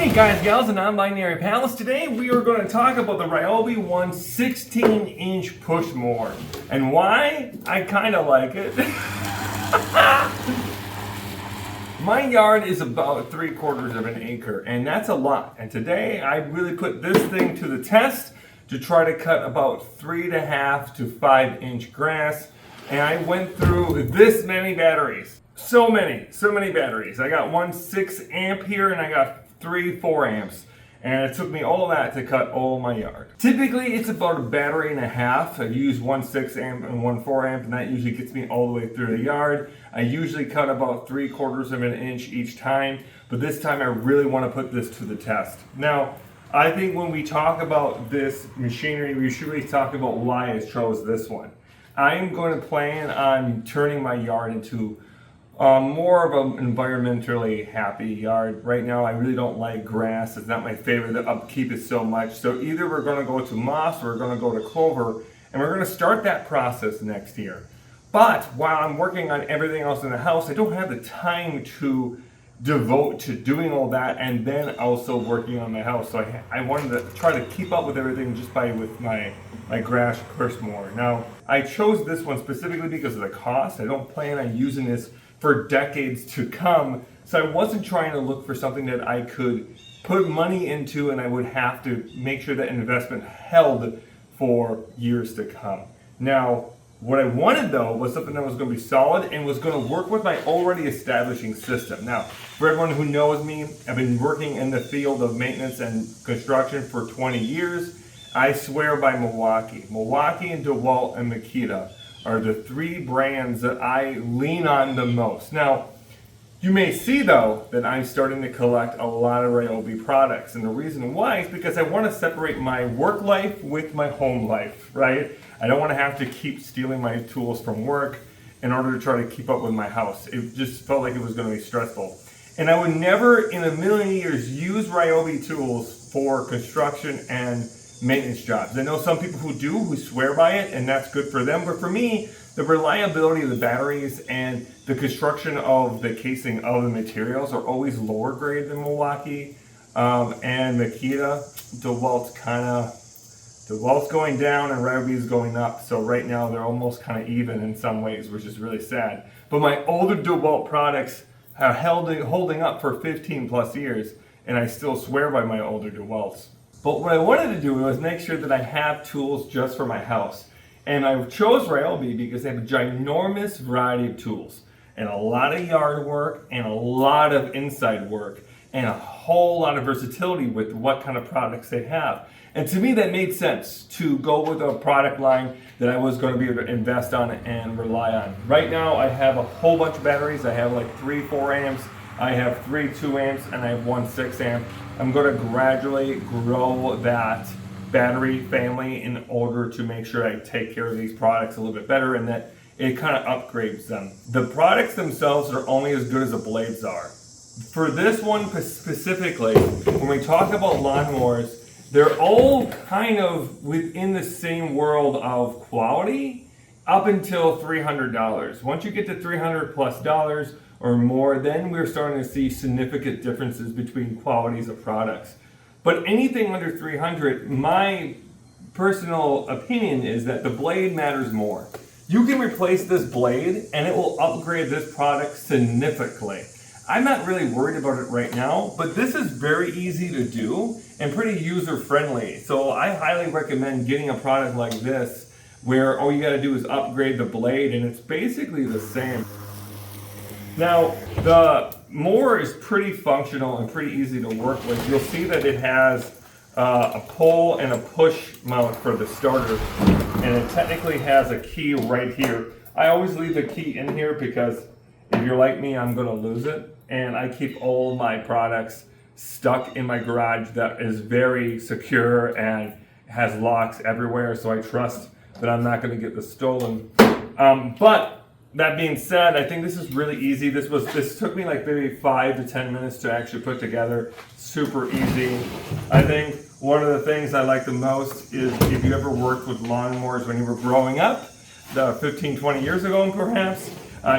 Hey guys, gals, and non-binary pals. Today we are going to talk about the Ryobi One 16-inch push mower and why I kind of like it. My yard is about 3/4 of an acre, and that's a lot. And today I really put this thing to the test to try to cut about 3.5 to 5-inch grass. And I went through this many batteries. So many batteries. I got one 6 amp here, and I got 3 4 amps, and it took me all that to cut all my yard. Typically it's about a battery and a half. I use one 6 amp and one 4 amp, and that usually gets me all the way through the yard. I usually cut about 3/4 of an inch each time, but this time I really want to put this to the test. Now, I think when we talk about this machinery, we should really talk about why I chose this one. I'm going to plan on turning my yard into more of an environmentally happy yard. Right now, I really don't like grass. It's not my favorite. The upkeep is so much. So either we're going to go to moss or we're going to go to clover, and we're going to start that process next year. But while I'm working on everything else in the house, I don't have the time to devote to doing all that and then also working on my house. So I wanted to try to keep up with everything just with my grass push mower. Now, I chose this one specifically because of the cost. I don't plan on using this for decades to come, so I wasn't trying to look for something that I could put money into and I would have to make sure that investment held for years to come. Now, what I wanted though was something that was going to be solid and was going to work with my already establishing system. Now, for everyone who knows me, I've been working in the field of maintenance and construction for 20 years. I swear by Milwaukee. Milwaukee and DeWalt and Makita are the 3 brands that I lean on the most. Now, you may see though that I'm starting to collect a lot of Ryobi products, and the reason why is because I want to separate my work life with my home life, right? I don't want to have to keep stealing my tools from work in order to try to keep up with my house. It just felt like it was going to be stressful. And I would never in a million years use Ryobi tools for construction and maintenance jobs. I know some people who do, who swear by it, and that's good for them. But for me, the reliability of the batteries and the construction of the casing of the materials are always lower grade than Milwaukee and Makita. DeWalt's going down and Ryobi's going up. So right now they're almost kind of even in some ways, which is really sad. But my older DeWalt products are holding up for 15 plus years, and I still swear by my older DeWalts. But what I wanted to do was make sure that I have tools just for my house. And I chose Ryobi because they have a ginormous variety of tools and a lot of yard work and a lot of inside work and a whole lot of versatility with what kind of products they have. And to me, that made sense to go with a product line that I was going to be able to invest on and rely on. Right now, I have a whole bunch of batteries. I have like 3 4 amps. I have 3 2 amps, and I have 1 6 amp. I'm going to gradually grow that battery family in order to make sure I take care of these products a little bit better and that it kind of upgrades them. The products themselves are only as good as the blades are. For this one specifically, when we talk about lawnmowers, they're all kind of within the same world of quality up until $300. Once you get to $300 plus or more, then we're starting to see significant differences between qualities of products. But anything under 300, my personal opinion is that the blade matters more. You can replace this blade and it will upgrade this product significantly. I'm not really worried about it right now, but this is very easy to do and pretty user friendly. So I highly recommend getting a product like this where all you gotta do is upgrade the blade and it's basically the same. Now, the mower is pretty functional and pretty easy to work with. You'll see that it has a pull and a push mount for the starter, and it technically has a key right here. I always leave the key in here because if you're like me, I'm gonna lose it, and I keep all my products stuck in my garage that is very secure and has locks everywhere, so I trust that I'm not gonna get this stolen. But that being said, I think this is really easy. This took me like maybe 5 to 10 minutes to actually put together. Super easy. I think one of the things I like the most is if you ever worked with lawnmowers when you were growing up, 15, 20 years ago perhaps,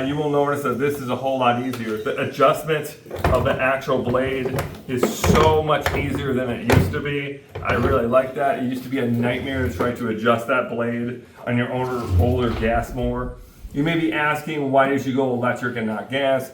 you will notice that this is a whole lot easier. The adjustment of the actual blade is so much easier than it used to be. I really like that. It used to be a nightmare to try to adjust that blade on your older gas mower. You may be asking, why did you go electric and not gas?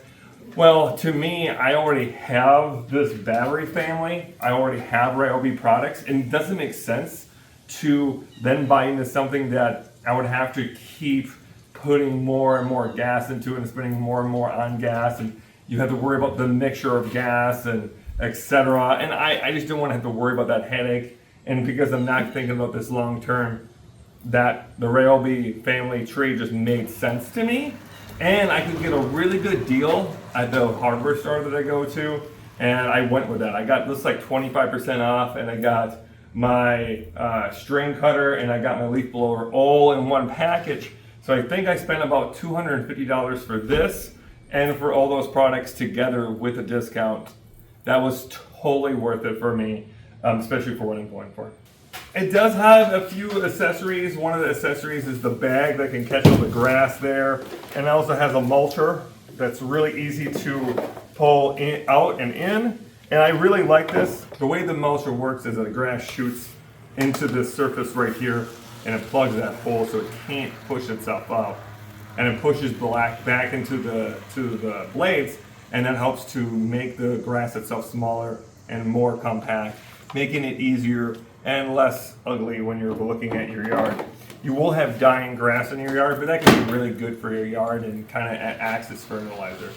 Well, to me, I already have this battery family. I already have Ryobi products, and it doesn't make sense to then buy into something that I would have to keep putting more and more gas into and spending more and more on gas, and you have to worry about the mixture of gas and etc. And I just don't want to have to worry about that headache. And because I'm not thinking about this long term, that the Ryobi family tree just made sense to me. And I could get a really good deal at the hardware store that I go to, and I went with that. I got this like 25% off, and I got my string cutter and I got my leaf blower all in one package. So I think I spent about $250 for this and for all those products together with a discount. That was totally worth it for me, especially for what I'm going for. It does have a few accessories. One of the accessories is the bag that can catch all the grass there. And it also has a mulcher that's really easy to pull out and in. And I really like this. The way the mulcher works is that the grass shoots into this surface right here, and it plugs that hole so it can't push itself out. And it pushes back into the blades, and that helps to make the grass itself smaller and more compact, making it easier and less ugly when you're looking at your yard. You will have dying grass in your yard, but that can be really good for your yard and kind of acts as fertilizer.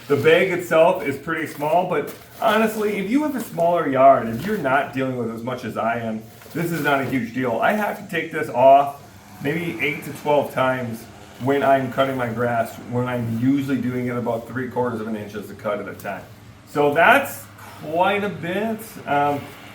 The bag itself is pretty small, but honestly, if you have a smaller yard, if you're not dealing with as much as I am, this is not a huge deal. I have to take this off maybe 8 to 12 times when I'm cutting my grass, when I'm usually doing it about 3/4 of an inch as a cut at a time. So that's quite a bit.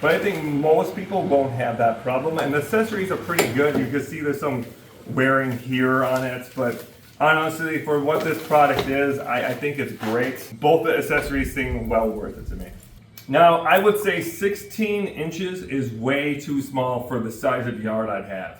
But I think most people won't have that problem, and the accessories are pretty good. You can see there's some wearing here on it, but honestly, for what this product is, I think it's great. Both the accessories seem well worth it to me. Now, I would say 16 inches is way too small for the size of yard I'd have.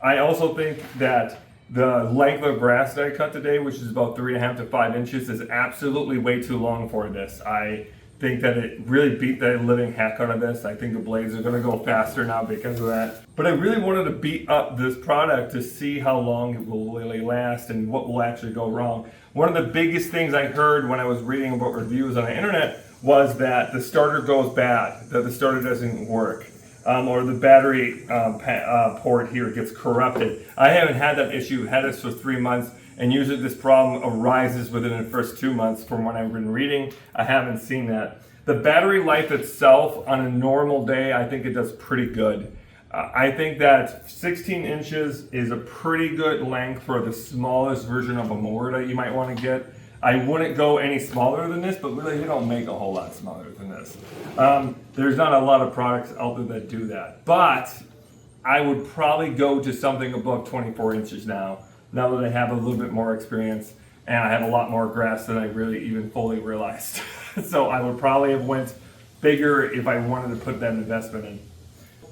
I also think that the length of grass that I cut today, which is about 3.5 to 5 inches, is absolutely way too long for this. I think that it really beat the living heck out of this. I think the blades are going to go faster now because of that. But I really wanted to beat up this product to see how long it will really last and what will actually go wrong. One of the biggest things I heard when I was reading about reviews on the internet was that the starter goes bad, that the starter doesn't work, or the battery port here gets corrupted. I haven't had that issue. I've had this for 3 months. And usually this problem arises within the first 2 months from what I've been reading. I haven't seen that. The battery life itself on a normal day, I think it does pretty good. I think that 16 inches is a pretty good length for the smallest version of a mower that you might want to get. I wouldn't go any smaller than this, but really they don't make a whole lot smaller than this. There's not a lot of products out there that do that. But I would probably go to something above 24 inches now that I have a little bit more experience and I have a lot more grass than I really even fully realized. So I would probably have went bigger if I wanted to put that investment in.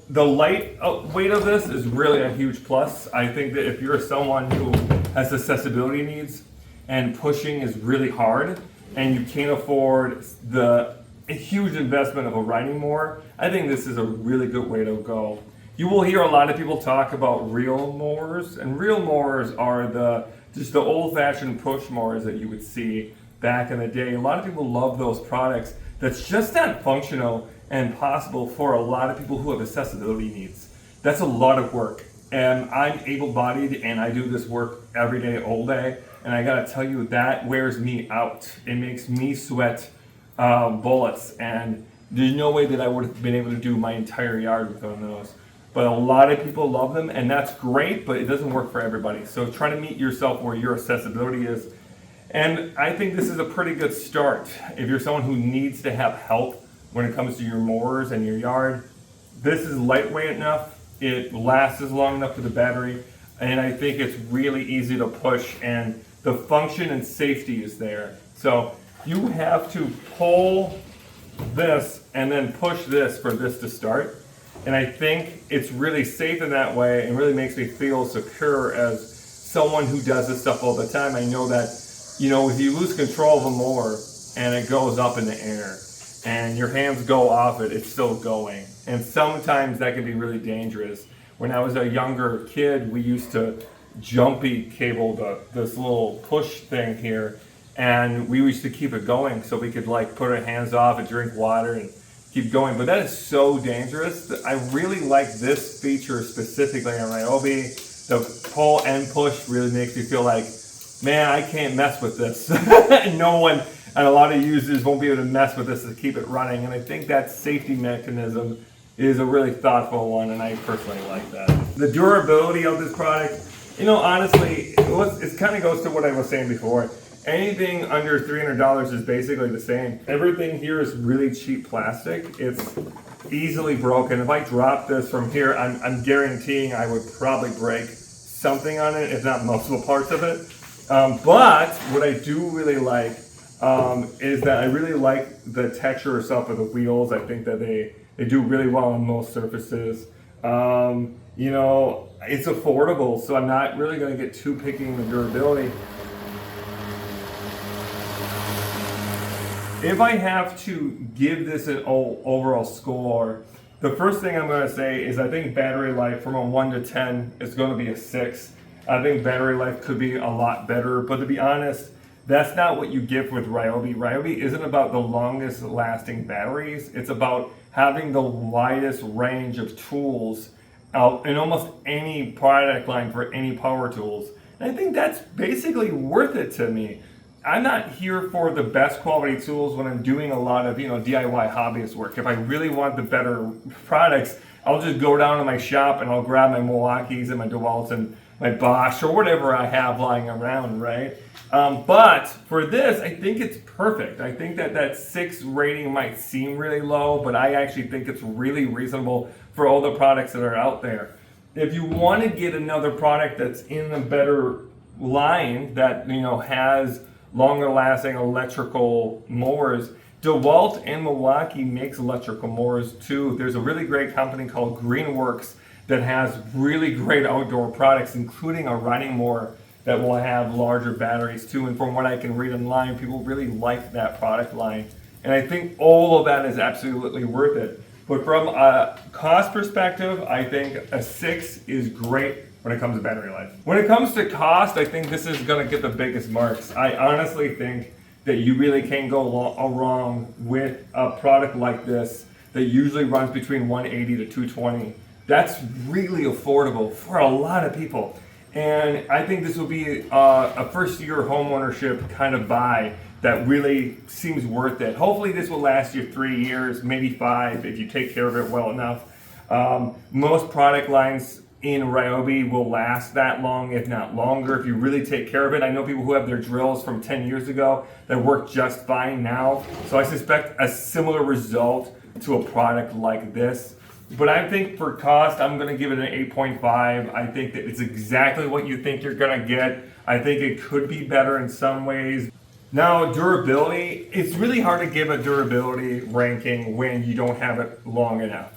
The light weight of this is really a huge plus. I think that if you're someone who has accessibility needs and pushing is really hard and you can't afford a huge investment of a riding mower, I think this is a really good way to go. You will hear a lot of people talk about reel mowers, and reel mowers are just the old-fashioned push mowers that you would see back in the day. A lot of people love those products. That's just not functional and possible for a lot of people who have accessibility needs. That's a lot of work, and I'm able-bodied, and I do this work every day, all day, and I gotta tell you, that wears me out. It makes me sweat bullets, and there's no way that I would have been able to do my entire yard with one of those. But a lot of people love them, and that's great, but it doesn't work for everybody. So try to meet yourself where your accessibility is. And I think this is a pretty good start. If you're someone who needs to have help when it comes to your mowers and your yard, this is lightweight enough, it lasts as long enough for the battery, and I think it's really easy to push, and the function and safety is there. So you have to pull this and then push this for this to start. And I think it's really safe in that way and really makes me feel secure as someone who does this stuff all the time. I know that if you lose control of a mower and it goes up in the air and your hands go off it, it's still going. And sometimes that can be really dangerous. When I was a younger kid, we used to jumpy cable this little push thing here, and we used to keep it going so we could like put our hands off and drink water and keep going. But that is so dangerous. I really like this feature specifically on Ryobi. The pull and push really makes me feel like, man, I can't mess with this. No one, and a lot of users won't be able to mess with this to keep it running. And I think that safety mechanism is a really thoughtful one, and I personally like that. The durability of this product, honestly, it kind of goes to what I was saying before. Anything under $300 is basically the same. Everything here is really cheap plastic. It's easily broken. If I drop this from here, I'm guaranteeing I would probably break something on it, if not multiple parts of it. But what I do really like is that I really like the texture or stuff of the wheels. I think that they do really well on most surfaces. It's affordable, so I'm not really going to get too picky in the durability. If I have to give this an overall score, the first thing I'm going to say is I think battery life from a 1 to 10 is going to be a 6. I think battery life could be a lot better, but to be honest, that's not what you get with Ryobi. Ryobi isn't about the longest lasting batteries. It's about having the widest range of tools out in almost any product line for any power tools. And I think that's basically worth it to me. I'm not here for the best quality tools when I'm doing a lot of DIY hobbyist work. If I really want the better products, I'll just go down to my shop and I'll grab my Milwaukees and my DeWalt's and my Bosch or whatever I have lying around, right? But for this, I think it's perfect. I think that 6 rating might seem really low, but I actually think it's really reasonable for all the products that are out there. If you want to get another product that's in the better line that has longer lasting electrical mowers, DeWalt and Milwaukee makes electrical mowers too. There's a really great company called Greenworks that has really great outdoor products, including a riding mower that will have larger batteries too. And from what I can read online, people really like that product line. And I think all of that is absolutely worth it. But from a cost perspective, I think a 6 is great when it comes to battery life. When it comes to cost, I think this is gonna get the biggest marks. I honestly think that you really can't go wrong with a product like this that usually runs between $180 to $220. That's really affordable for a lot of people. And I think this will be a first year homeownership kind of buy that really seems worth it. Hopefully this will last you 3 years, maybe 5 if you take care of it well enough. Most product lines in Ryobi will last that long, if not longer, if you really take care of it. I know people who have their drills from 10 years ago that work just fine now. So I suspect a similar result to a product like this. But I think for cost, I'm gonna give it an 8.5. I think that it's exactly what you think you're gonna get. I think it could be better in some ways. Now, durability, it's really hard to give a durability ranking when you don't have it long enough.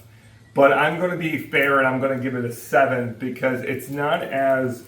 But I'm going to be fair and I'm going to give it a 7 because it's not as,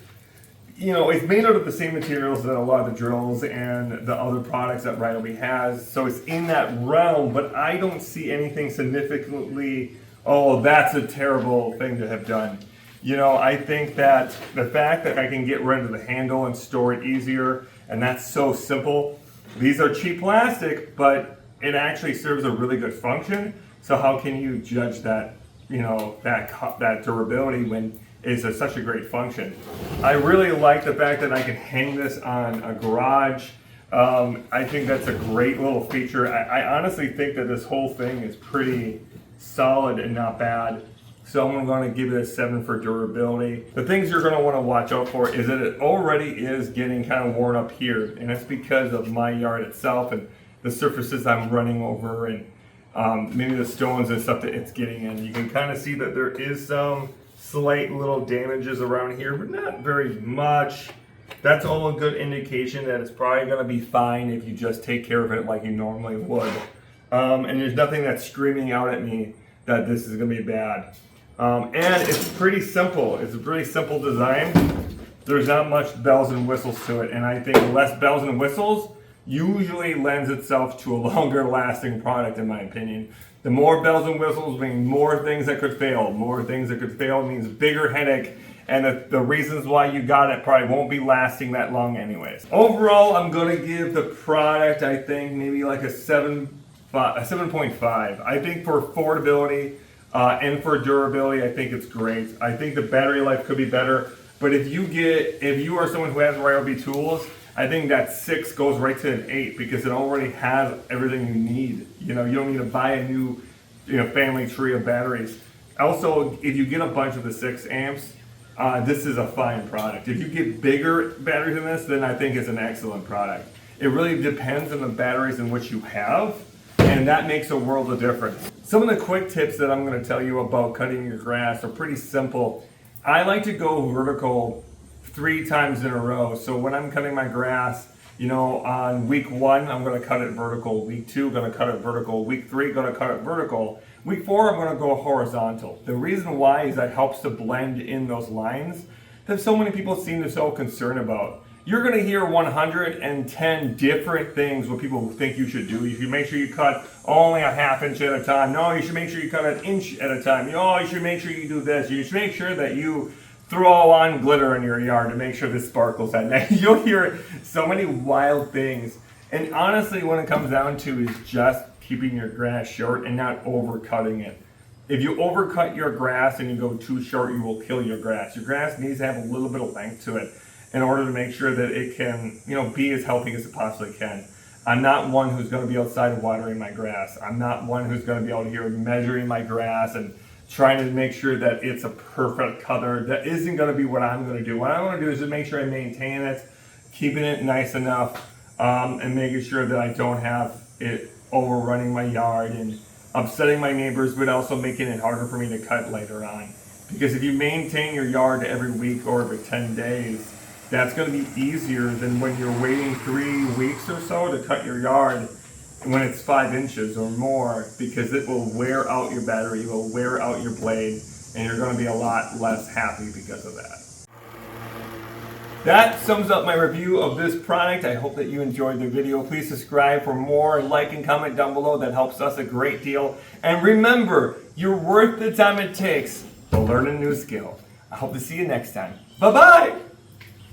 it's made out of the same materials that a lot of the drills and the other products that Ryobi has. So it's in that realm, but I don't see anything significantly, oh, that's a terrible thing to have done. I think that the fact that I can get rid of the handle and store it easier, and that's so simple. These are cheap plastic, but it actually serves a really good function. So how can you judge that? That durability when it's such a great function. I really like the fact that I can hang this on a garage. I think that's a great little feature. I honestly think that this whole thing is pretty solid and not bad. So I'm going to give it a 7 for durability. The things you're going to want to watch out for is that it already is getting kind of worn up here, and that's because of my yard itself and the surfaces I'm running over and maybe the stones and stuff that it's getting in. You can kind of see that there is some slight little damages around here, but not very much. That's all a good indication that it's probably going to be fine if you just take care of it like you normally would. And there's nothing that's screaming out at me that this is going to be bad. And it's pretty simple. It's a pretty simple design. There's not much bells and whistles to it, and I think less bells and whistles usually lends itself to a longer lasting product, in my opinion. The more bells and whistles mean more things that could fail. More things that could fail means bigger headache, and the reasons why you got it probably won't be lasting that long anyways. Overall, I'm going to give the product, I think, maybe like a 7.5. I think for affordability and for durability, I think it's great. I think the battery life could be better, but if you are someone who has Ryobi tools, I think that 6 goes right to an 8 because it already has everything you need. You don't need to buy a new family tree of batteries. Also, if you get a bunch of the 6 amps, this is a fine product. If you get bigger batteries than this, then I think it's an excellent product. It really depends on the batteries in which you have, and that makes a world of difference. Some of the quick tips that I'm going to tell you about cutting your grass are pretty simple. I like to go vertical 3 times in a row. So when I'm cutting my grass, on week 1, I'm going to cut it vertical. Week 2, going to cut it vertical. Week 3, going to cut it vertical. Week 4, I'm going to go horizontal. The reason why is that helps to blend in those lines that so many people seem to so concerned about. You're going to hear 110 different things what people think you should do. You should make sure you cut only a ½ inch at a time. No, you should make sure you cut an inch at a time. You should make sure you do this. You should make sure that you throw on glitter in your yard to make sure this sparkles at night. You'll hear so many wild things. And honestly, when it comes down to is just keeping your grass short and not overcutting it. If you overcut your grass and you go too short, you will kill your grass. Your grass needs to have a little bit of length to it in order to make sure that it can, be as healthy as it possibly can. I'm not one who's going to be outside watering my grass. I'm not one who's going to be out here measuring my grass and trying to make sure that it's a perfect color. That isn't going to be what I'm going to do. What I want to do is just make sure I maintain it, keeping it nice enough, and making sure that I don't have it overrunning my yard and upsetting my neighbors, but also making it harder for me to cut later on. Because if you maintain your yard every week or every 10 days, that's going to be easier than when you're waiting 3 weeks or so to cut your yard when it's 5 inches or more, because it will wear out your battery, it will wear out your blade, and you're going to be a lot less happy because of that. That sums up my review of this product. I hope that you enjoyed the video. Please subscribe for more, like and comment down below. That helps us a great deal. And remember, you're worth the time it takes to learn a new skill. I hope to see you next time. Bye-bye!